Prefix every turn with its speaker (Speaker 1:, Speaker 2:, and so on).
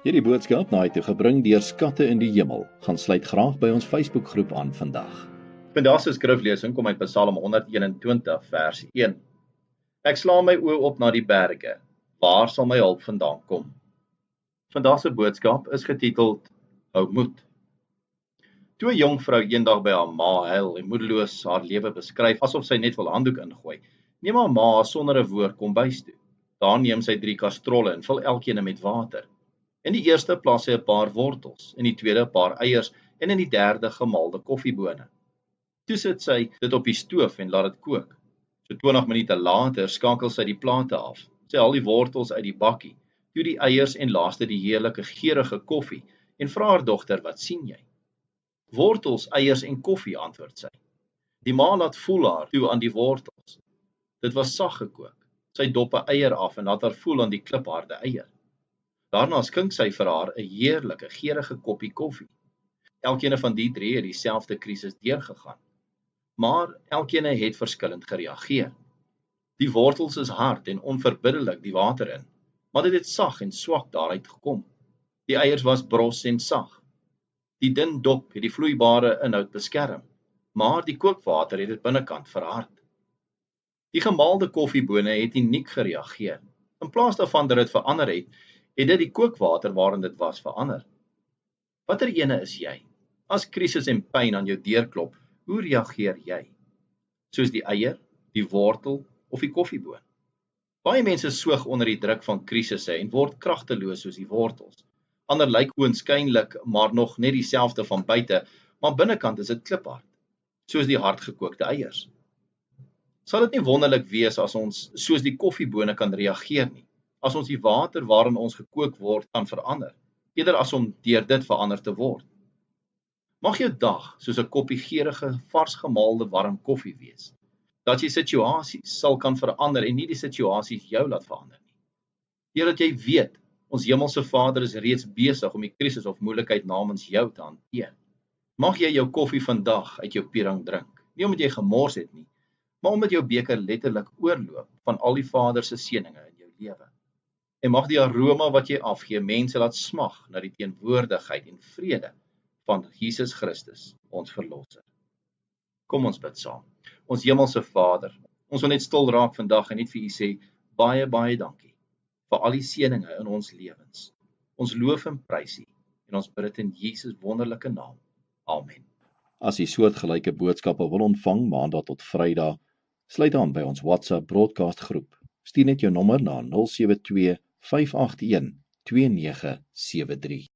Speaker 1: Hierdie boodskap na toe gebring deur Skatte in die Hemel. Gaan sluit graag by ons Facebookgroep aan vandag.
Speaker 2: Vandag se skriflesing kom uit Psalm 121 vers 1. Ek slaan my oë op na die berge. Waar sal my hulp vandaan kom? Vandag se boodskap is getiteld Hou moed. Toe 'n jong vrou eendag by haar ma huil en moedeloos haar lewe beskryf asof sy net wil handdoek ingooi, neem haar ma haar sonder 'n woord kombuis toe. Daar neem sy 3 kastrolle en vul elkeen met water. In die eerste plaas sy 'n paar wortels, in die tweede 'n paar eiers en in die derde gemaalde koffiebone. Toe sit sy dit op die stoof en laat dit kook. So 20 minute later skakel sy die plate af. Sy haal die wortels uit die bakkie, toe die eiers en laaste die heerlike geurende koffie en vra haar dogter, "Wat sien jy?" "Wortels, eiers en koffie," antwoord sy. Die ma laat voel haar toe aan die wortels. Dit was sag gekook. Sy dop 'n eier af en laat haar voel aan die klipharde eier. Daarna skink sy vir haar 'n heerlike geurende koppie koffie. Elkeen van die 3 het dieselfde krisis deurgegaan, maar elkeen het verskillend gereageer. Die wortels is hard en onverbiddelik die water in, maar dit het sag en swak daaruit gekom. Die eiers was bros en sag. Die dun dop het die vloeibare inhoud beskerm, maar die kookwater het dit binnekant verhard. Die gemaalde koffiebone het uniek gereageer. In plaas daarvan dat dit verander het dit die kookwater waarin dit was verander. Watter ene is jy? As krisis en pyn aan jou deurklop, hoe reageer jy? Soos die eier, die wortel of die koffieboon? Baie mense soeg onder die druk van krisisse en word kragteloos soos die wortels. Ander lyk oënskynlik maar nog net dieselfde van buite, maar binnekant is dit kliphard, soos die hardgekookte eiers. Sal dit nie wonderlik wees as ons soos die koffiebone kan reageer nie, as ons die water waarin ons gekook word kan verander, eerder as om deur dit verander te word. Mag jou dag soos 'n koppie geurende, vars gemaalde warm koffie wees, dat jy situasies sal kan verander en nie die situasies jou laat verander nie. Deurdat jy weet, ons hemelse Vader is reeds besig om die krisis of moeilikheid namens jou te hanteer. Mag jy jou koffie vandag uit jou pierang drink, nie omdat jy gemors het nie, maar omdat jou beker letterlik oorloop van al die Vader se seëninge in jou lewe. En mag die aroma wat jy afgee mense laat smag na die teenwoordigheid en vrede van Jesus Christus, ons verlosser. Kom ons bid saam. Ons hemelse Vader, ons wil net stil raak vandag en net vir U sê, baie, baie dankie vir al die seëninge in ons lewens. Ons loof en prys U en ons bid dit in Jesus wonderlike naam. Amen.
Speaker 1: As U soortgelyke boodskappe wil ontvang Maandag tot Vrydag, sluit aan by ons WhatsApp broadcast groep. Stuur net jou nommer na 072 581 2973.